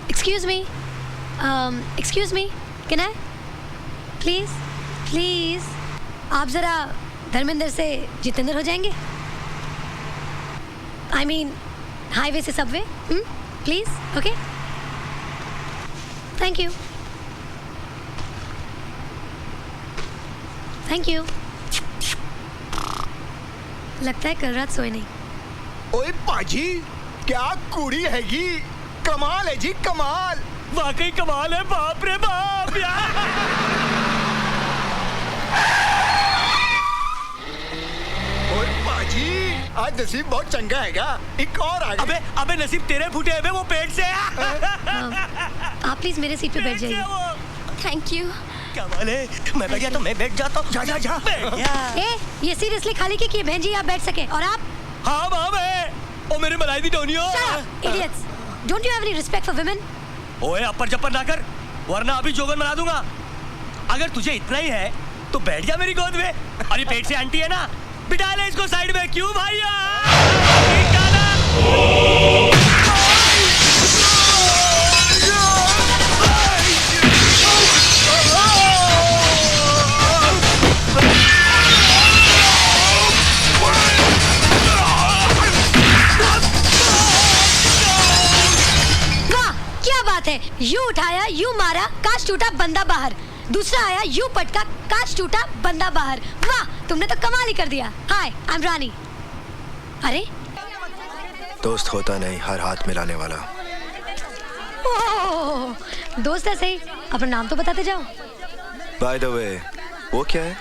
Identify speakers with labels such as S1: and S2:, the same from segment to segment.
S1: Excuse me. Excuse me. Can I? Please, please. आप जरा धर्मेंद्र से जितेंद्र हो जाएंगे? I mean, हाईवे से Subway. Please, okay? Thank you. Thank you. लगता है कल रात सोए नहीं.
S2: ओए पाजी, क्या कुड़ी हैगी? कमाल है जी, कमाल.
S3: वाकई कमाल है, बाप रे बाप यार.
S2: ओए पाजी, आज नसीब बहुत चंगा हैगा. एक और आ गया.
S3: अबे नसीब तेरे फूटे हुए, वो पेट से.
S1: आप प्लीज मेरे सीट पे बैठ जाइए.
S4: Thank you.
S3: कमाल है. मैं बैठ गया तो मैं बैठ जाता हूँ.
S2: जा.
S1: ये सीरियसली खाली की है बहन जी, आप बैठ सके. और आप?
S3: हाँ माँ मैं. ओ मेरे मलाई दी Donyi.
S1: Idiots! Don't you have any respect for women?
S3: ओए अपर चप्पर ना कर, वरना अभी जोगन बना दूंगा. अगर तुझे इतना ही है तो बैठ जा मेरी गोद में. अरे पेट से आंटी है ना, बिठा ले इसको साइड में. क्यों भैया?
S1: यू उठाया, यू मारा, कांच टूटा, बंदा बाहर. दूसरा आया, यू पटका, कांच टूटा, बंदा बाहर. वाह, तुमने तो कमाल ही कर दिया. हाय, आई एम रानी. अरे
S5: दोस्त होता नहीं, हर हाथ मिलाने वाला.
S1: ओह, दोस्त है सही, अपना नाम तो बताते जाओ.
S5: बाय द वे, वो क्या है?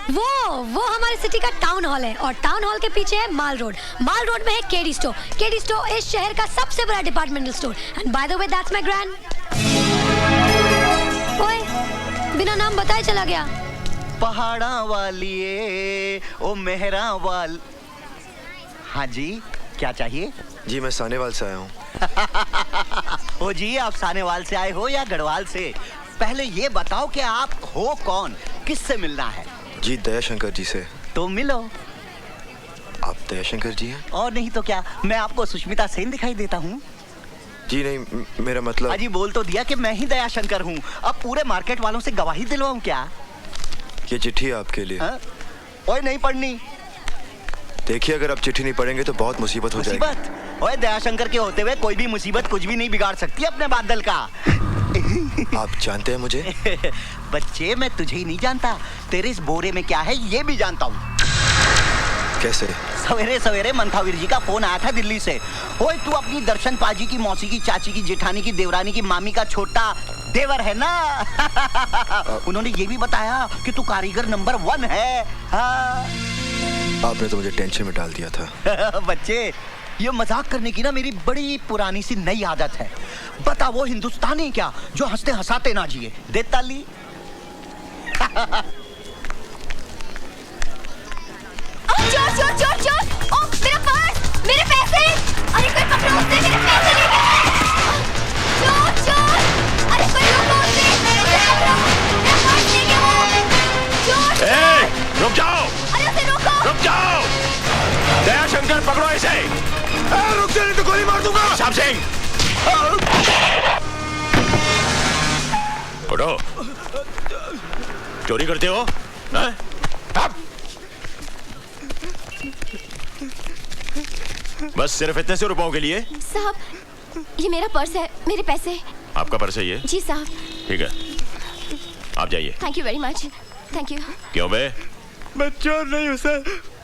S1: वो हमारे सिटी का टाउन हॉल है, और टाउन हॉल के पीछे है माल रोड. माल रोड में है केडी स्टोर. केडी स्टोर इस शहर का सबसे बड़ा departmental store. And by the way that's my grand. ओए, बिना नाम बताए चला गया.
S6: पहाड़ा वालिए ओ मेहरा वाल. हाँ जी, क्या चाहिए?
S5: जी मैं सानेवाल से आया हूँ.
S6: ओ जी, आप सानेवाल से आए हो या गढ़वाल से? पहले ये बताओ कि आप हो कौन, किससे मिलना है?
S5: जी दयाशंकर जी से.
S6: तो मिलो.
S5: आप दयाशंकर जी हैं?
S6: और नहीं तो क्या, मैं आपको सुष्मिता सेन दिखाई देता हूँ.
S5: जी नहीं, मेरा मतलब.
S6: अजी बोल तो दिया कि मैं ही दयाशंकर हूँ. अब पूरे मार्केट वालों से गवाही दिलवाऊं क्या?
S5: ये चिट्ठी है आपके लिए.
S6: ओए नहीं पढ़नी.
S5: देखिए, अगर आप चिट्ठी नहीं पढ़ेंगे तो बहुत मुसीबत हो जाएगी.
S6: मुसीबत? ओए दयाशंकर के होते हुए कोई भी मुसीबत कुछ भी नहीं बिगाड़ सकती अपने बादल का.
S5: आप जानते हैं मुझे?
S6: बच्चे, मैं तुझे ही नहीं जानता, तेरे इस बोरे में क्या है ये भी जानता हूँ.
S5: कैसे?
S6: सवेरे सवेरे मंथावीर जी का फोन आया था दिल्ली से. ओए तू अपनी दर्शन पाजी की मौसी की चाची की जेठानी की देवरानी की मामी का छोटा देवर है ना. उन्होंने ये भी बताया कि तू कारीगर नंबर 1 है. हाँ.
S5: आपने तो मुझे टेंशन में डाल दिया था.
S6: बच्चे, ये मजाक करने की ना मेरी बड़ी पुरानी सी नई आदत है. बता वो हिंदुस्तानी क्या जो हंसते हंसाते ना जिए. दे ताली.
S4: चोर चोर चोर चोर. ओ मेरा पर्स, मेरे पैसे. अरे कोई पकड़ो उसे, मेरे पैसे ले गए. चोर चोर. अरे कोई रोको उसे, उसे पकड़ो. मेरा पर्स ले गया वो. चोर.
S3: ए, रुक जाओ.
S4: अरे उसे रोको.
S3: रुक जाओ. दयाशंकर पकड़ो इसे.
S2: रुक जा नहीं तो गोली मार दूंगा.
S3: साहब सिंह उठो. चोरी करते हो? बस सिर्फ इतने से रुपयों के लिए?
S4: साहब, ये मेरा पर्स है, मेरे पैसे.
S3: आपका पर्स है ये?
S4: जी साहब.
S3: ठीक है, आप जाइए.
S4: Thank you very much. Thank you.
S3: क्यों बे?
S2: मैं चोर नहीं हूँ सर,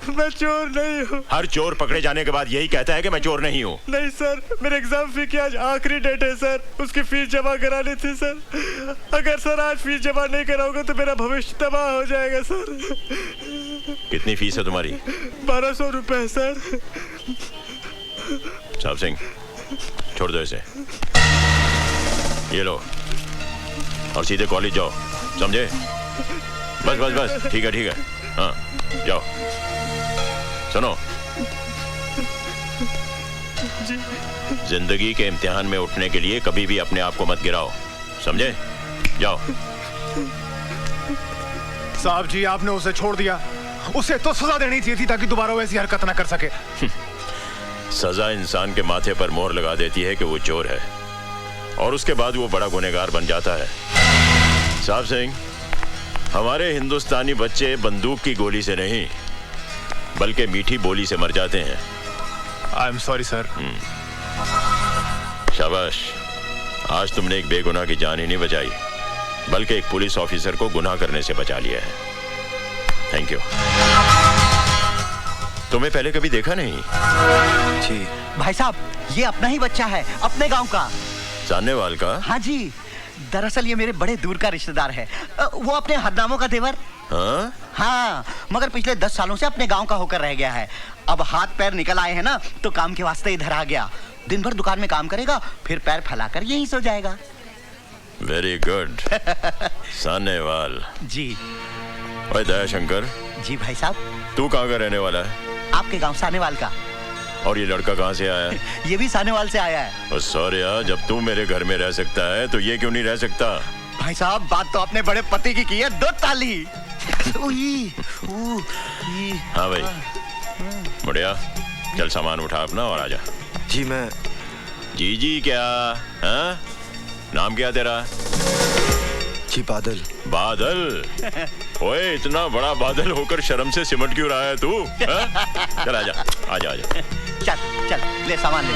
S2: मैं चोर नहीं हूँ.
S3: हर चोर पकड़े जाने के बाद यही कहता है कि मैं चोर नहीं हूँ.
S2: नहीं सर, मेरे एग्जाम फी की आज आखिरी डेट है सर. उसकी फीस जमा करानी थी सर. अगर सर आज फीस जमा नहीं कराऊंगा तो मेरा भविष्य तबाह हो जाएगा सर.
S3: कितनी फीस है तुम्हारी?
S2: 1200 रुपए सर.
S3: साहब सिंह, छोड़ दो इसे. ये लो और सीधे कॉलेज जाओ, समझे? बस बस बस, ठीक है. हाँ जाओ. सुनो, जिंदगी के इम्तिहान में उठने के लिए कभी भी अपने आप को मत गिराओ, समझे? जाओ.
S7: साहब जी, आपने उसे छोड़ दिया. उसे तो सजा देनी चाहिए थी ताकि दोबारा वैसी हरकत ना कर सके.
S3: सजा इंसान के माथे पर मोहर लगा देती है कि वो चोर है, और उसके बाद वो बड़ा गुनहगार बन जाता है। साहब सिंह, हमारे हिंदुस्तानी बच्चे बंदूक की गोली से नहीं बल्कि मीठी बोली से मर जाते हैं।
S7: I am sorry sir.
S3: शाबाश, आज तुमने एक बेगुनाह की जान ही नहीं बचाई बल्कि एक पुलिस ऑफिसर को गुनाह करने से बचा लिया है। Thank you. तुम्हें पहले कभी देखा नहीं?
S5: जी
S6: भाई साहब, ये अपना ही बच्चा है, अपने गांव का।
S3: सान्नेवाल का?
S6: हाँ जी, दरअसल ये मेरे बड़े दूर का रिश्तेदार है। वो अपने हरनामों का देवर।
S3: हाँ?
S6: हाँ, मगर पिछले 10 सालों से अपने गांव का होकर रह गया है। अब हाथ पैर निकल आए हैं ना, तो काम के वास्ते इधर आ गया। दिन भर दुकान में काम करेगा, फिर पैर फैलाकर यहीं सो जाएगा।
S3: Very good. सान्नेवाल
S6: जी।
S3: ओए दयाशंकर,
S6: जी भाई साहब।
S3: तू कहाँ का रहने वाला है?
S6: आपके गांव सानेवाल का।
S3: और ये लड़का कहाँ से आया है?
S6: ये भी सानेवाल से आया है।
S3: सॉरी यार, जब तू मेरे घर में रह सकता है तो ये क्यों नहीं रह सकता?
S6: भाई साहब, बात तो अपने बड़े पति की है, 2 ताली।
S3: हाँ भाई, बढ़िया। चल सामान उठा अपना और आजा।
S5: जी मैं।
S3: जी जी क्या? हाँ? नाम क्या तेरा?
S5: जी बादल।
S3: बादल? ओए, इतना बड़ा बादल होकर शर्म से सिमट क्यों रहा है तू? हाँ? चल आजा आजा आजा।
S6: चल चल, ले सामान ले।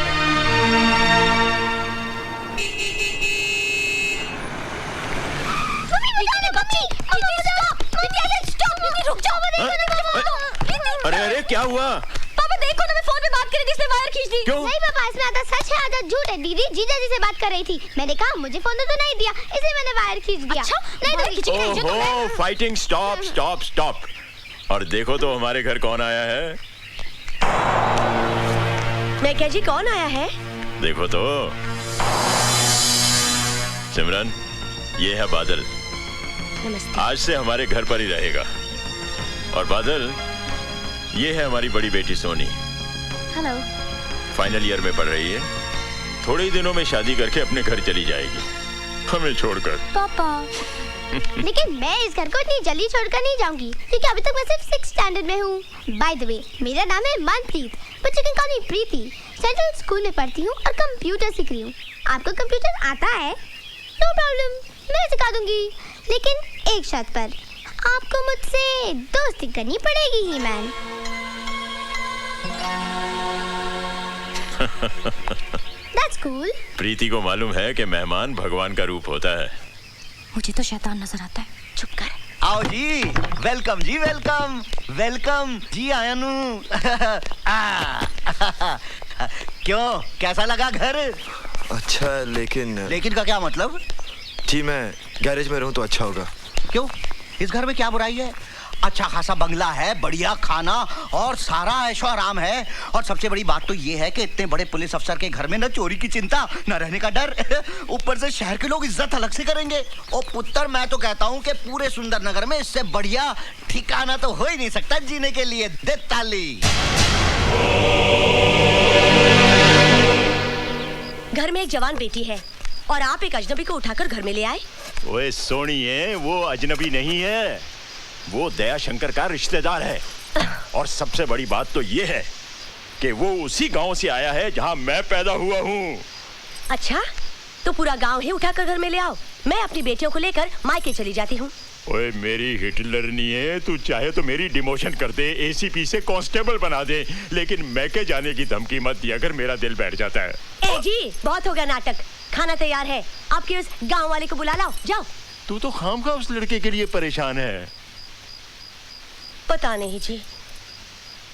S3: अरे अरे क्या हुआ?
S4: पापा देखो ना, मैं फोन पे बात कर रही थी, इसने वायर खींच दी।
S3: क्यों?
S4: नहीं पापा, इसमें आधा सच है आधा झूठ है। दीदी जीजा जी से बात कर रही थी, मैंने कहा मुझे फोन तो नहीं दिया, इसलिए मैंने वायर खींच दिया। अच्छा? नहीं तो खींची नहीं।
S3: ओहो, फाइटिंग स्टॉप स्टॉप स्टॉप। और देखो तो हमारे घर कौन आया है?
S1: मैं क्या जी, कौन आया है?
S3: देखो तो। सिमरन, ये है बादल।
S1: नमस्ते।
S3: आज से हमारे घर पर ही रहेगा। और बादल, ये है हमारी बड़ी बेटी सोनी।
S4: हेलो।
S3: फाइनल ईयर में पढ़ रही है। थोड़े ही दिनों में शादी करके अपने घर चली जाएगी, हमें छोड़कर।
S4: पापा लेकिन मैं इस घर को इतनी जल्दी छोड़कर नहीं जाऊंगी, क्योंकि अभी तक मैं सिर्फ 6th स्टैंडर्ड में हूँ। बाय द वे, मेरा नाम है Manpreet, but you can call me Preeti. Central school में पढ़ती हूँ और कंप्यूटर सीख रही हूँ। आपको कंप्यूटर आता है? नो प्रॉब्लम, मैं सिखा दूंगी, लेकिन एक शर्त पर। आपको मुझसे दोस्ती करनी पड़ेगी ही मैन। That's cool.
S3: प्रीति को मालूम है कि मेहमान भगवान का रूप होता है।
S1: मुझे तो शैतान नजर आता है। चुप कर।
S6: आओ जी, वेलकम जी, वेलकम वेलकम जी आयनू। क्यों, कैसा लगा घर?
S5: अच्छा है, लेकिन
S6: लेकिन का क्या मतलब?
S5: जी मैं गैरेज में रहूं तो अच्छा होगा।
S6: क्यों, इस घर में क्या बुराई है? अच्छा खासा बंगला है, बढ़िया खाना और सारा ऐशो आराम है। और सबसे बड़ी बात तो ये है कि इतने बड़े पुलिस अफसर के घर में न चोरी की चिंता, न रहने का डर। ऊपर से शहर के लोग इज्जत अलग से करेंगे। और पुत्र, मैं तो कहता हूँ कि पूरे सुंदर नगर में इससे बढ़िया ठिकाना तो हो ही नहीं सकता जीने के लिए। दे ताली।
S1: घर में एक जवान बेटी है और आप एक अजनबी को उठाकर घर में ले आए।
S3: ओए सोनिए, वो अजनबी नहीं है, वो दयाशंकर का रिश्तेदार है। और सबसे बड़ी बात तो ये है कि वो उसी गांव से आया है जहां मैं पैदा हुआ हूँ।
S1: अच्छा, तो पूरा गांव ही उठाकर घर में ले आओ। मैं अपनी बेटियों को लेकर मायके चली जाती हूँ।
S3: ओए मेरी हिटलर नहीं है, तू चाहे तो मेरी डिमोशन कर दे, एसीपी से कांस्टेबल बना दे, लेकिन मैके जाने की धमकी मत दिया अगर मेरा दिल बैठ जाता है।
S1: ए जी, बहुत हो गया नाटक। खाना तैयार है, आपके उस गांव वाले को बुला लाओ, जाओ।
S3: तू तो खामखा उस लड़के के लिए परेशान है।
S1: पता नहीं जी,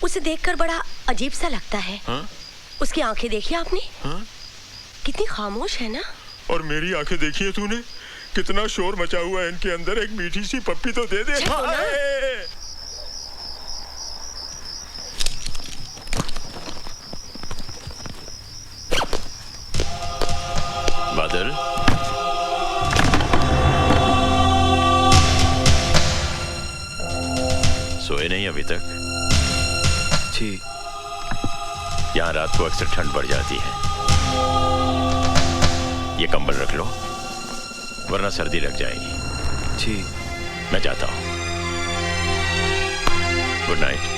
S1: उसे देखकर बड़ा अजीब सा लगता है।
S3: हा?
S1: उसकी आंखें देखी आपने?
S3: हा?
S1: कितनी खामोश है ना।
S3: और मेरी आंखें देखी है तूने? कितना शोर मचा हुआ है इनके अंदर। एक मीठी सी पप्पी तो दे दे। बादल, सोए नहीं अभी तक?
S5: जी
S3: यहाँ रात को अक्सर ठंड बढ़ जाती है। ये कंबल रख लो, वरना सर्दी लग जाएगी।
S5: जी
S3: मैं जाता हूँ। Good night.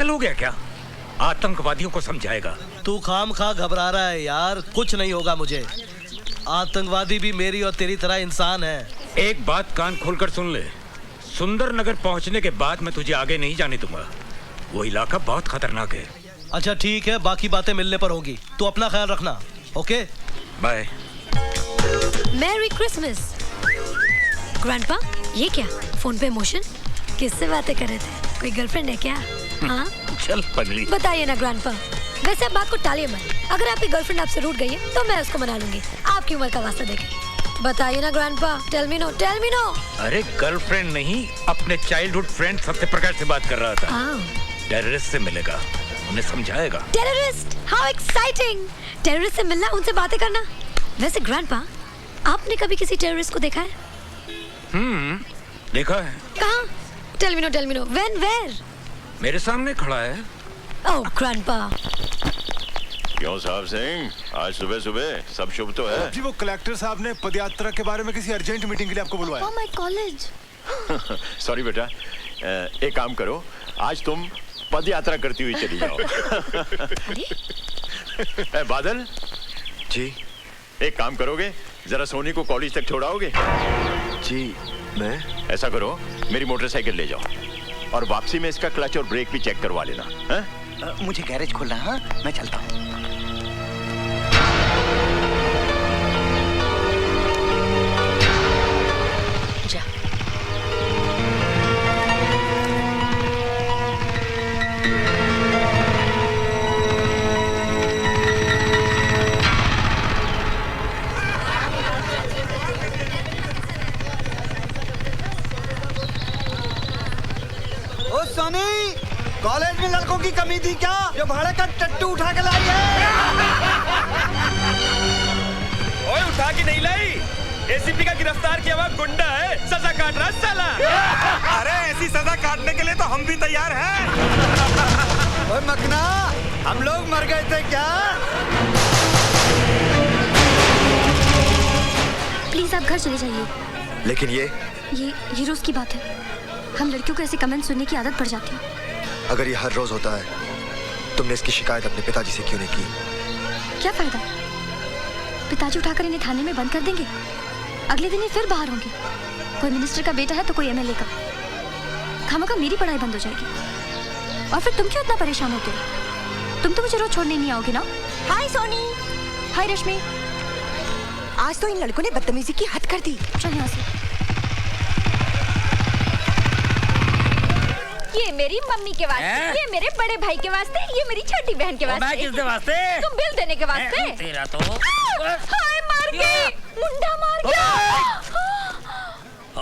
S8: पागल हो गया क्या? आतंकवादियों को समझाएगा।
S9: तू खाम खा घबरा रहा है यार, कुछ नहीं होगा मुझे। आतंकवादी भी मेरी और तेरी तरह इंसान है।
S8: एक बात कान खोलकर सुन ले, सुंदरनगर पहुंचने के बाद मैं तुझे आगे नहीं जाने दूंगा। वो इलाका बहुत खतरनाक है।
S9: अच्छा ठीक है, बाकी बातें मिलने पर होगी। तू अपना ख्याल रखना, okay?
S8: Bye.
S1: Merry Christmas. Grandpa, ये क्या फोन पे इमोशन? किससे बातें कर रहे थे? कोई गर्लफ्रेंड है क्या? हाँ
S8: चल पगली,
S1: बताइए ना ग्रैंडपा। वैसे आप बात को टालिए मत। अगर आपकी गर्लफ्रेंड आपसे रूठ गई है तो मैं उसको मना लूंगी, आपकी उम्र का वास्ता देके। बताइए ना grandpa, tell me no, tell me no.
S8: अरे गर्लफ्रेंड नहीं, अपने चाइल्डहुड फ्रेंड सत्यप्रकाश से बात कर रहा था। टेररिस्ट से मिलेगा, उन्हें समझाएगा।
S1: Terrorist, how exciting. टेररिस्ट से मिलना, उनसे बातें करना। वैसे ग्रैंडपा, आपने कभी किसी टेररिस्ट को देखा है?
S8: देखा है।
S1: कहाँ? Tell me no, when, where?
S8: मेरे सामने खड़ा है।
S1: Oh grandpa.
S3: क्यों साहब सिंह, आज सुबह सुबह सब शुभ तो है?
S7: जी वो कलेक्टर साहब ने पदयात्रा के बारे में किसी अर्जेंट मीटिंग के लिए आपको बुलवाया।
S4: My college.
S3: सॉरी बेटा, एक काम करो, आज तुम पद यात्रा करती हुई चली जाओ। बादल
S5: जी
S3: एक काम करोगे, जरा सोनी को कॉलेज तक छोड़ाओगे?
S5: जी मैं
S3: ऐसा करो, मेरी मोटरसाइकिल ले जाओ और वापसी में इसका क्लच और ब्रेक भी चेक करवा लेना। हैं?
S6: मुझे गैरेज खोलना है, हाँ? मैं चलता हूँ।
S1: जा।
S6: ओ सोनी, कॉलेज में लड़कों की कमी थी क्या जो भाड़े का टट्टू उठा के लाई है?
S2: ओए उठा के नहीं लाई, एसीपी का गिरफ्तार किया हुआ गुंडा है, सजा काट रहा साला। अरे ऐसी सजा काटने के लिए तो हम भी तैयार हैं।
S6: ओए मकना, हम लोग मर गए थे क्या?
S4: प्लीज आप घर चले जाइए।
S5: लेकिन
S4: ये रोज की बात है। हम लड़कियों को ऐसे कमेंट सुनने की आदत पड़ जाती है।
S5: अगर ये हर रोज होता है, तुमने इसकी शिकायत अपने पिताजी से क्यों नहीं की?
S4: क्या फायदा? पिताजी उठाकर इन्हें थाने में बंद कर देंगे, अगले दिन ये फिर बाहर होंगे। कोई मिनिस्टर का बेटा है तो कोई एमएलए का। खामखा मेरी पढ़ाई बंद हो जाएगी। और फिर तुम क्यों इतना परेशान होते हो? तुम तो मुझे रोज छोड़ने नहीं आओगे ना?
S1: हाय सोनी।
S4: हाय रश्मि।
S1: आज तो इन लड़कों ने बदतमीजी की हद कर दी।
S4: चल यहाँ से।
S10: ये मेरी मम्मी के वास्ते, ये मेरे बड़े भाई के वास्ते, ये मेरी छोटी बहन के वास्ते।
S11: मैं किसके वास्ते?
S10: तुम बिल देने के वास्ते।
S11: तेरा तो
S10: हाय मार गई, मुंडा मार गया।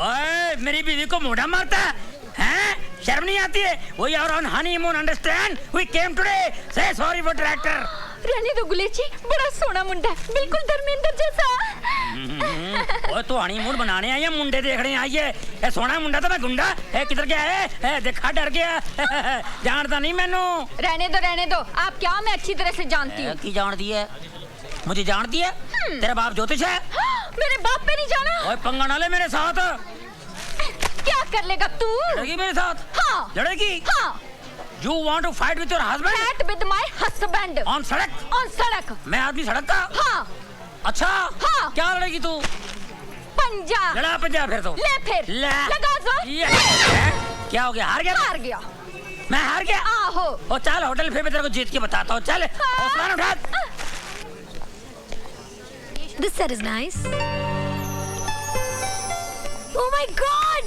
S11: ओए मेरी बीवी को मुंडा मारता है? शर्म नहीं आती है? We are on honeymoon, understand? We came today. Say sorry for tractor.
S10: रहने दो गुलेची, बड़ा सोना मुंडा, बिल्कुल धर्मेंद्र जैसा।
S11: ओए तो हनीमून बनाने आई है, मुंडे देखने आई है? ए सोना मुंडा तो मैं गुंडा है, किधर गया है? देखा डर गया। जानता नहीं मैनू।
S10: रहने दो, आप क्या मैं अच्छी तरह से जानती हूँ।
S11: की जानती है? मुझे जानती है? तेरा बाप ज्योतिष है?
S10: मेरे बाप पे नहीं जाना।
S11: ओए पंगा ना ले मेरे साथ।
S10: क्या कर लेगा तू?
S11: लड़ेगी मेरे साथ?
S10: हाँ।
S11: लड़ेगी?
S10: हाँ।
S11: You want to fight with your husband?
S10: Fight with my husband.
S11: On सड़क?
S10: On सड़क।
S11: मैं आदमी सड़क का?
S10: हाँ।
S11: अच्छा।
S10: हाँ।
S11: क्या लड़ेगी तू?
S10: पंजा।
S11: लड़ा पंजा फिर तो।
S10: ले फिर। लगा जोर।
S11: क्या हो गया? हार गया?
S10: हार गया।
S11: मैं हार गया?
S10: आहो।
S11: ओ चल होटल फिर मैं तेरे को जीत के बताता हूँ। चल हौसला उठा।
S1: This set is nice. Oh my God!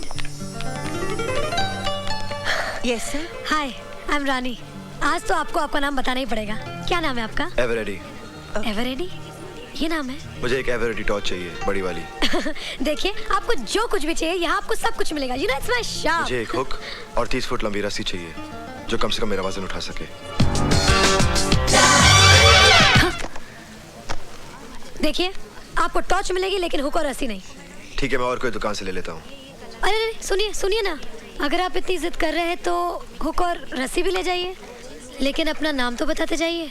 S12: Yes sir.
S1: Hi, I'm Rani. आज तो आपको आपका नाम बताना ही पड़ेगा। क्या नाम है आपका?
S5: एवरेडी।
S1: एवरेडी? ये नाम है?
S5: मुझे एक एवरेडी टॉर्च चाहिए, बड़ी वाली।
S1: देखिए, आपको जो कुछ भी चाहिए यहाँ आपको सब कुछ मिलेगा। You know it's my shop.
S5: मुझे एक हुक और 30 फुट लंबी रस्सी चाहिए, जो कम से कम मेरा वजन उठा सके।
S1: हाँ। देखिए, आपको टॉर्च मिलेगी लेकिन हुक और रस्सी नहीं।
S5: ठीक है, मैं और कोई दुकान से ले लेता हूँ।
S1: अरे सुनिए ना, अगर आप इतनी जिद कर रहे हैं तो हुक और रस्सी भी ले जाइए, लेकिन अपना नाम तो बताते जाइए।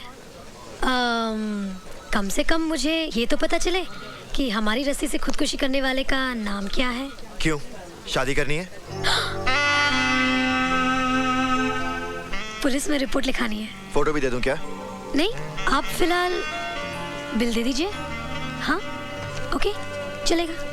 S1: कम से कम मुझे ये तो पता चले कि हमारी रस्सी से खुदकुशी करने वाले का नाम क्या है।
S5: क्यों, शादी करनी है?
S1: पुलिस में रिपोर्ट लिखानी है।
S5: फोटो भी दे दूं क्या?
S1: नहीं, आप फिलहाल बिल दे दीजिए। हाँ, ओके, चलेगा।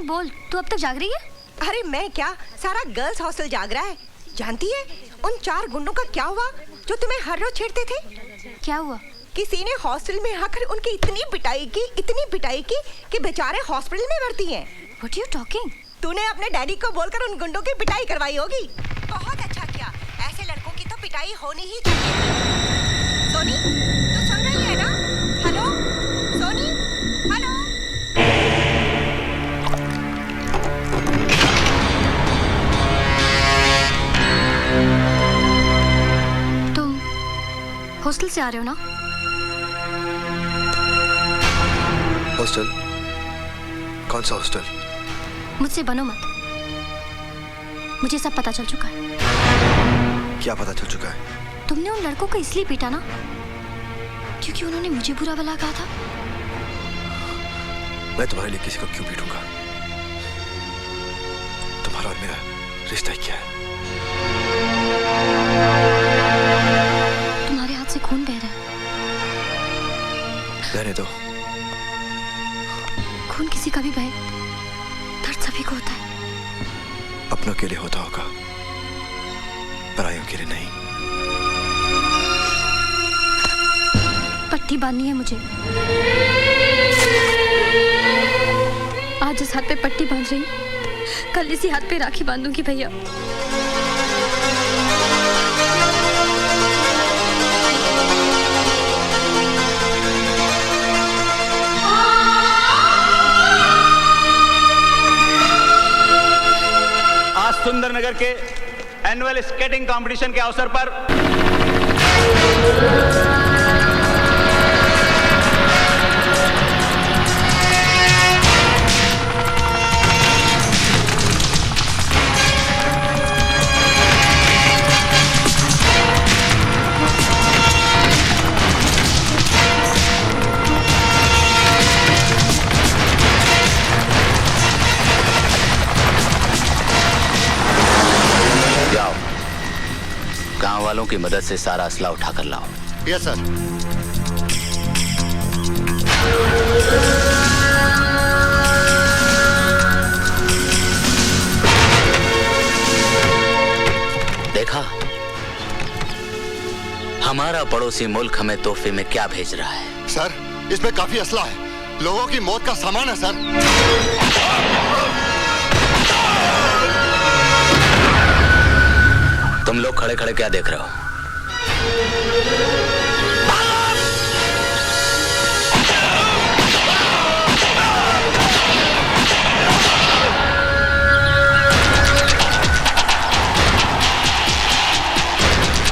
S4: बोल, तू अब तक जाग रही है?
S12: अरे मैं क्या, सारा गर्ल्स हॉस्टल जाग रहा है। जानती है उन 4 गुंडों का क्या हुआ जो तुम्हें हर रोज छेड़ते थे?
S4: क्या हुआ?
S12: किसी ने हॉस्टल में आकर उनकी इतनी पिटाई की कि बेचारे हॉस्पिटल में भर्ती हैं।
S4: What are you talking?
S12: तूने अपने डैडी को बोलकर उन गुंडों की पिटाई करवाई होगी। बहुत अच्छा किया, ऐसे लड़कों की तो पिटाई होनी ही चाहिए। सोनी, तू सुन रही है ना? Hello Soni, hello.
S4: तुम हॉस्टल से आ रहे हो ना?
S5: हॉस्टल? कौन सा हॉस्टल?
S4: मुझसे बनो मत, मुझे सब पता चल चुका है।
S5: क्या पता चल चुका है?
S4: तुमने उन लड़कों को इसलिए पीटा ना क्योंकि उन्होंने मुझे बुरा भला कहा था।
S5: मैं तुम्हारे लिए किसी को क्यों पीटूंगा? तुम्हारा और मेरा रिश्ता ही क्या है?
S4: तुम्हारे हाथ से खून बह रहा है।
S5: रहने दो।
S4: खून किसी का भी बहे, दर्द सभी को होता है।
S5: अपनों के लिए होता होगा, परायों के लिए नहीं।
S4: पट्टी बांधनी है मुझे। आज इस हाथ पे पट्टी बांध रही, कल इसी हाथ पे राखी बांधूंगी भैया।
S13: आज सुंदरनगर के एनुअल स्केटिंग कंपटीशन के अवसर पर
S6: गांव वालों की मदद से सारा असला उठा कर लाओ।
S14: Yes sir.
S6: देखा, हमारा पड़ोसी मुल्क हमें तोहफे में क्या भेज रहा है?
S14: सर, इसमें काफी असला है, लोगों की मौत का सामान है सर।
S6: तुम लोग खड़े खड़े क्या देख रहे हो?